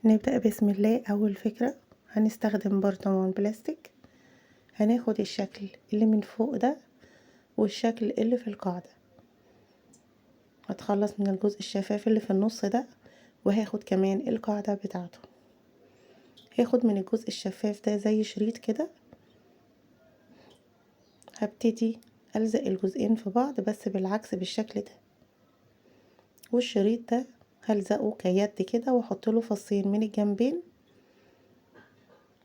نبدأ بسم الله. أول فكرة هنستخدم برطمان بلاستيك، هناخد الشكل اللي من فوق ده والشكل اللي في القاعدة، هتخلص من الجزء الشفاف اللي في النص ده، وهاخد كمان القاعدة بتاعته. هاخد من الجزء الشفاف ده زي شريط كده، هبتدي ألزق الجزئين في بعض بس بالعكس بالشكل ده، والشريط ده هلزقه كيد كده واحط له فصين من الجنبين،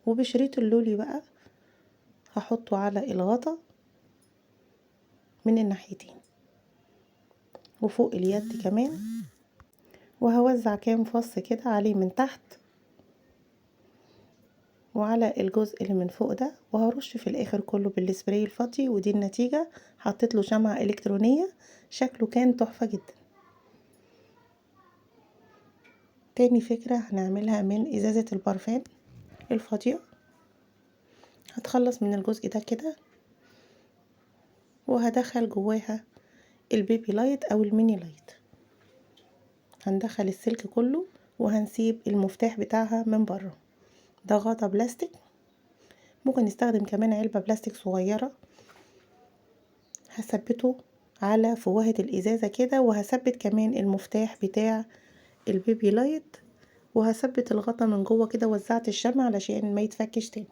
وبشريط اللولي بقى هحطه على الغطا من الناحيتين وفوق اليد كمان، وهوزع كام فص كده عليه من تحت وعلى الجزء اللي من فوق ده، وهرش في الاخر كله بالسبراي الفضي. ودي النتيجة، حطيت له شمعة الكترونية، شكله كان تحفة جدا. تاني فكرة هنعملها من ازازة البرفان الفاضية، هتخلص من الجزء ده كده وهدخل جواها البيبي لايت او الميني لايت. هندخل السلك كله وهنسيب المفتاح بتاعها من بره. ده غطا بلاستيك، ممكن نستخدم كمان علبة بلاستيك صغيرة. هثبته على فوهة الازازة كده، وهثبت كمان المفتاح بتاع البيبي لايت، وهثبت الغطا من جوه كده. وزعت الشمع علشان ما يتفكش تاني.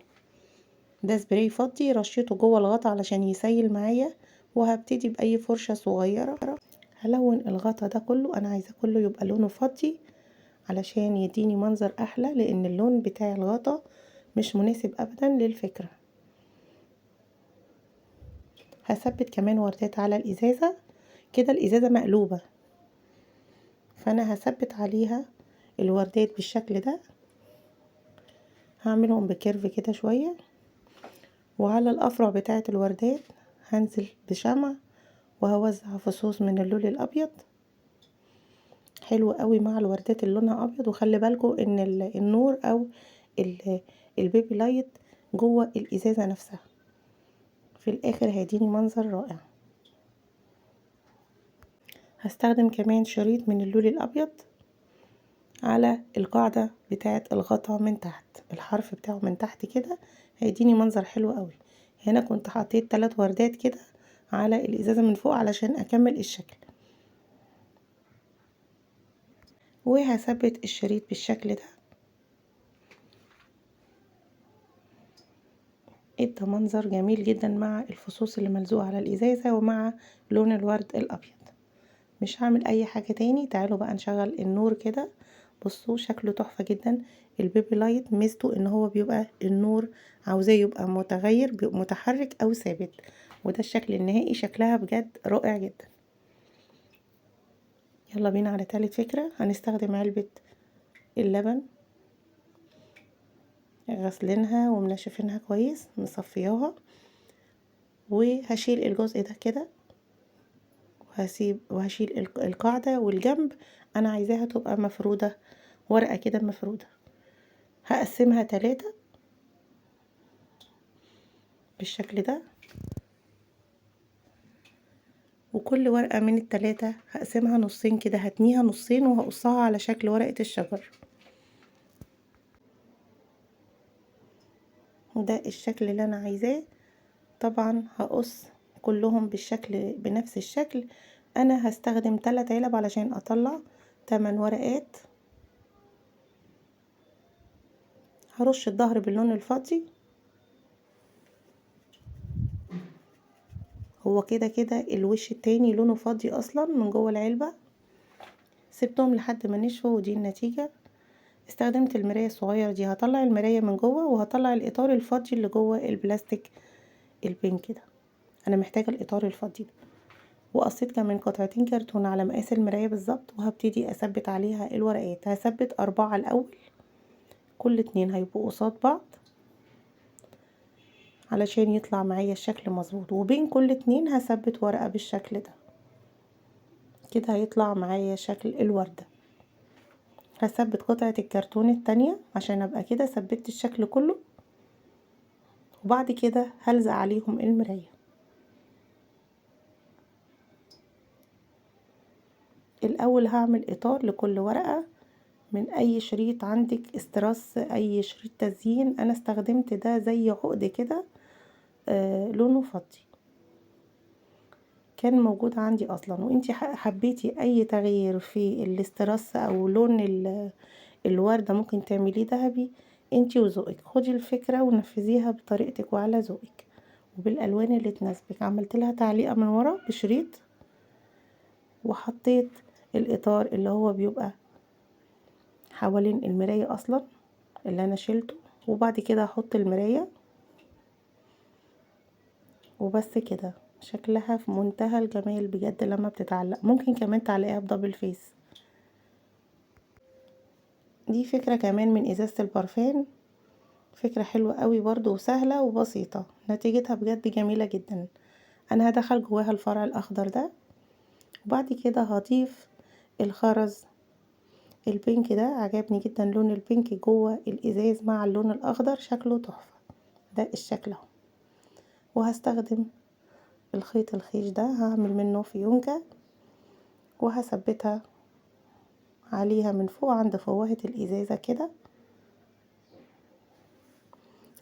ده سبراي فضي رشيته جوه الغطا علشان يسيل معايا، وهبتدي باي فرشة صغيرة هلون الغطا ده كله. انا عايزاه كله يبقى لونه فضي علشان يديني منظر احلى، لان اللون بتاع الغطا مش مناسب ابدا للفكرة. هثبت كمان وردات على الازازة كده، الازازة مقلوبة، فانا هثبت عليها الوردات بالشكل ده. هعملهم بكيرف كده شوية، وعلى الافرع بتاعة الوردات هنزل بشمع وهوزع فصوص من اللون الابيض حلو قوي مع الوردات اللي لونها ابيض. وخلي بالكم ان النور او البيبي لايت جوه الازازة نفسها، في الاخر هيديني منظر رائع. هستخدم كمان شريط من اللون الابيض على القاعدة بتاعة الغطا من تحت، الحرف بتاعه من تحت كده، هيديني منظر حلو قوي. هنا كنت حطيت 3 وردات كده على الازازة من فوق علشان اكمل الشكل، وهثبت الشريط بالشكل ده. ادى منظر جميل جدا مع الفصوص اللي ملزوقة على الازازة ومع لون الورد الابيض. مش هعمل اي حاجة تاني. تعالوا بقى نشغل النور كده. بصوا شكله تحفة جدا. البيبي لايت ميزته ان هو بيبقى النور عاوزاه يبقى متغير، بيبقى متحرك او ثابت، وده الشكل النهائي. شكلها بجد رائع جدا. يلا بينا على تالت فكرة. هنستخدم علبة اللبن، غسلينها ومنشفينها كويس، مصفياها، وهشيل الجزء ده كده، وهشيل القاعدة والجنب. انا عايزاها تبقى مفرودة، ورقة كده مفرودة. هقسمها 3 بالشكل ده، وكل ورقة من ال3 هقسمها نصين كده، هتنيها نصين وهقصها على شكل ورقة الشجر. ده الشكل اللي انا عايزاه. طبعا هقص كلهم بالشكل بنفس الشكل. انا هستخدم 3 علب علشان اطلع 8 ورقات. هرش الظهر باللون الفضي. هو كده كده الوش التاني لونه فضي اصلا من جوه العلبة. سبتهم لحد ما نشفوا ودي النتيجة. استخدمت المراية الصغيرة دي، هطلع المراية من جوه وهطلع الاطار الفضي اللي جوه البلاستيك البينك ده. انا محتاجة الاطار الفضي ده. وقصيت كمان قطعتين كرتون على مقاس المراية بالظبط، وهبتدي اثبت عليها الورقات. هثبت 4 الاول، كل 2 هيبقوا قصاد بعض علشان يطلع معايا الشكل مظبوط، وبين كل 2 هثبت ورقة بالشكل ده كده، هيطلع معايا شكل الوردة. هثبت قطعة الكرتون التانية عشان ابقى كده ثبت الشكل كله، وبعد كده هلزق عليهم المراية. الاول هعمل اطار لكل ورقة من اي شريط عندك استراس، اي شريط تزيين. انا استخدمت ده زي عقد كده لونه فضي، كان موجود عندي اصلا. وانتي حبيتي اي تغيير في الاستراس او لون الوردة ممكن تعمليه ذهبي، انتي وذوقك. خدي الفكرة ونفذيها بطريقتك وعلى ذوقك وبالالوان اللي تناسبك. عملت لها تعليقة من ورا بشريط، وحطيت الاطار اللي هو بيبقى حوالين المراية اصلا اللي انا شلته، وبعد كده هحط المراية وبس كده. شكلها في منتهى الجمال بجد لما بتتعلق. ممكن كمان تعلقيها بدبل فيس. دي فكرة كمان من ازازة البرفان، فكرة حلوة قوي برضو وسهلة وبسيطة، نتيجتها بجد جميلة جدا. انا هدخل جواها الفرع الاخضر ده، وبعد كده هضيف الخرز البينك ده. عجبني جدا لون البينك جوه الازاز مع اللون الاخضر، شكله تحفة. ده الشكل اهو. وهستخدم الخيط الخيش ده، هعمل منه فيونكة وهثبتها عليها من فوق عند فوهة الازازة كده.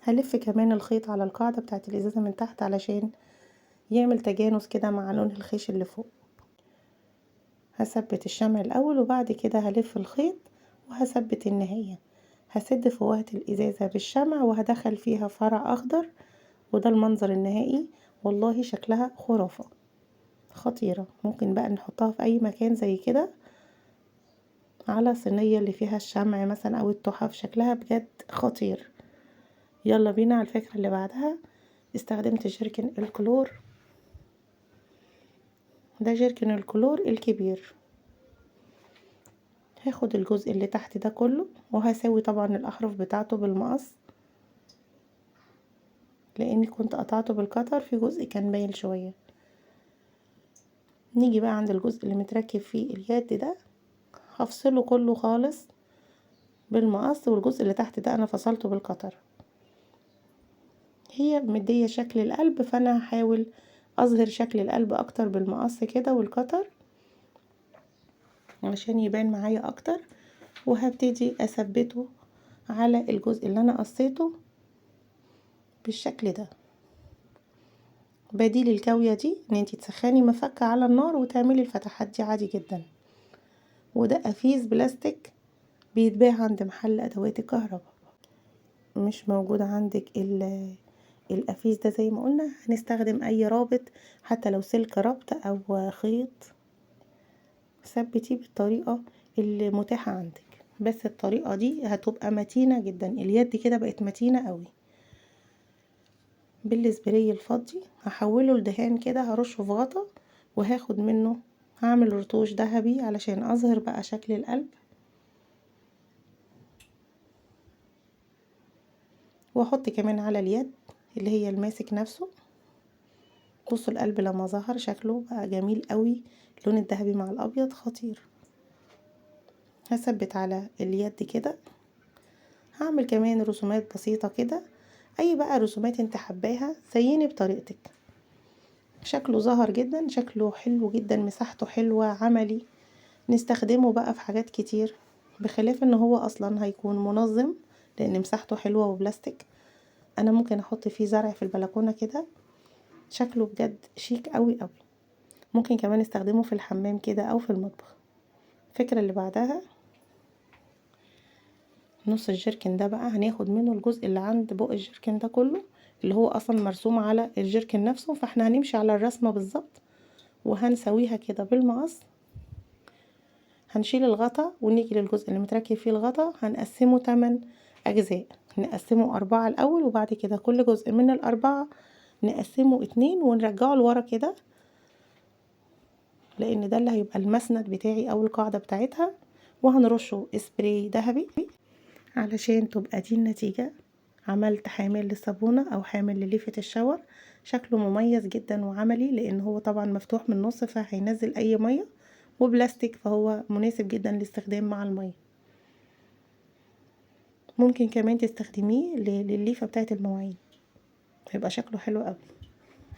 هلف كمان الخيط على القاعدة بتاعت الازازة من تحت علشان يعمل تجانس كده مع لون الخيش اللي فوق. هثبت الشمع الاول وبعد كده هلف الخيط وهثبت النهاية. هسد فوهة الازازة بالشمع وهدخل فيها فرع اخضر، وده المنظر النهائي. والله شكلها خرافة خطيرة. ممكن بقى نحطها في اي مكان زي كده على صينية اللي فيها الشمع مثلا او التحف، شكلها بجد خطير. يلا بينا على الفكرة اللي بعدها. استخدمت جيركن الكلور، ده جيركن الكلور الكبير. هاخد الجزء اللي تحت ده كله وهسوي طبعا الاحرف بتاعته بالمقص، لاني كنت قطعته بالقطر في جزء كان مايل شوية. نيجي بقى عند الجزء اللي متركب فيه اليد ده، هفصله كله خالص بالمقص، والجزء اللي تحت ده انا فصلته بالقطر. هي مدية شكل القلب، فانا هحاول اظهر شكل القلب اكتر بالمقص كده والقطر عشان يبان معايا اكتر. وهبتدي اثبته على الجزء اللي انا قصيته بالشكل ده. بديل الكاوية دي ان انتي تسخني مفكة على النار وتعملي الفتحات دي عادي جدا. وده قفيز بلاستيك بيتباع عند محل ادوات الكهرباء. مش موجود عندك القفيز ده زي ما قلنا، هنستخدم اي رابط، حتى لو سلك ربط او خيط. ثبتيه بالطريقة اللي متاحة عندك، بس الطريقة دي هتبقى متينة جدا. اليد كده بقت متينة قوي. بالسبراي الفضي هحوله لدهان كده، هرشه في غطا وهاخد منه، هعمل رتوش ذهبي علشان اظهر بقى شكل القلب. واحط كمان على اليد اللي هي الماسك نفسه. بصوا القلب لما ظهر شكله بقى جميل قوي، اللون الذهبي مع الابيض خطير. هثبت على اليد كده. هعمل كمان رسومات بسيطة كده، اي بقى رسومات انت حباها زيني بطريقتك. شكله ظهر جدا، شكله حلو جدا، مساحته حلوة، عملي، نستخدمه بقى في حاجات كتير، بخلاف ان هو اصلا هيكون منظم لان مساحته حلوة وبلاستيك. انا ممكن احط فيه زرع في البلكونة كده، شكله بجد شيك قوي قوي. ممكن كمان استخدمه في الحمام كده او في المطبخ. الفكرة اللي بعدها، نص الجيركن ده بقى هناخد منه الجزء اللي عند بق الجيركن ده كله، اللي هو اصلا مرسوم على الجيركن نفسه، فاحنا هنمشي على الرسمة بالظبط وهنسويها كده بالمقص. هنشيل الغطا ونيجي للجزء اللي متركب فيه الغطا، هنقسمه 8 اجزاء. نقسمه 4 الاول، وبعد كده كل جزء من الاربعة نقسمه 2 ونرجعه لورا كده، لان ده اللي هيبقى المسند بتاعي او القاعدة بتاعتها. وهنرشه سبراي ذهبي علشان تبقى دي النتيجة. عملت حامل للصابونة او حامل لليفة الشاور، شكله مميز جدا وعملي، لان هو طبعا مفتوح من النص فهينزل اي مية، وبلاستيك فهو مناسب جدا للاستخدام مع المية. ممكن كمان تستخدميه للليفة بتاعة المواعين، هيبقى شكله حلو قوي.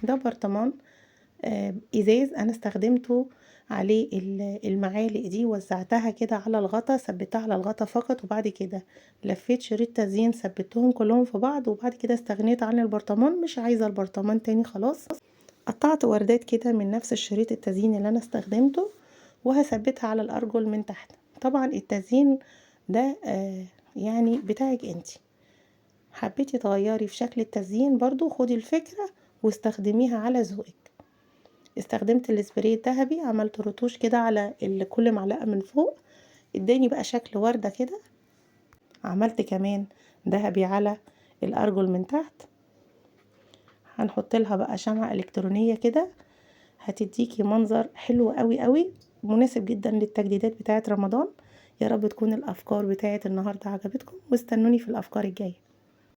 ده برطمان ازاز انا استخدمته عليه المعالق دي، وزعتها كده على الغطا، ثبتها على الغطا فقط، وبعد كده لفيت شريط تزيين ثبتهم كلهم في بعض، وبعد كده استغنيت عن البرطمان، مش عايزة البرطمان تاني خلاص. قطعت وردات كده من نفس الشريط التزيين اللي انا استخدمته، وهثبتها على الارجل من تحت. طبعا التزيين ده يعني بتاعك انتي، حبيتي تغيري في شكل التزيين برضو خدي الفكرة واستخدميها على ذوقك. استخدمت السبراي الذهبي، عملت رتوش كده على كل معلقة من فوق، اداني بقى شكل وردة كده. عملت كمان ذهبي على الارجل من تحت. هنحط لها بقى شمعة الكترونية كده، هتديكي منظر حلو قوي قوي، مناسب جدا للتجديدات بتاعة رمضان. يا رب تكون الافكار بتاعة النهاردة عجبتكم، واستنوني في الافكار الجاية.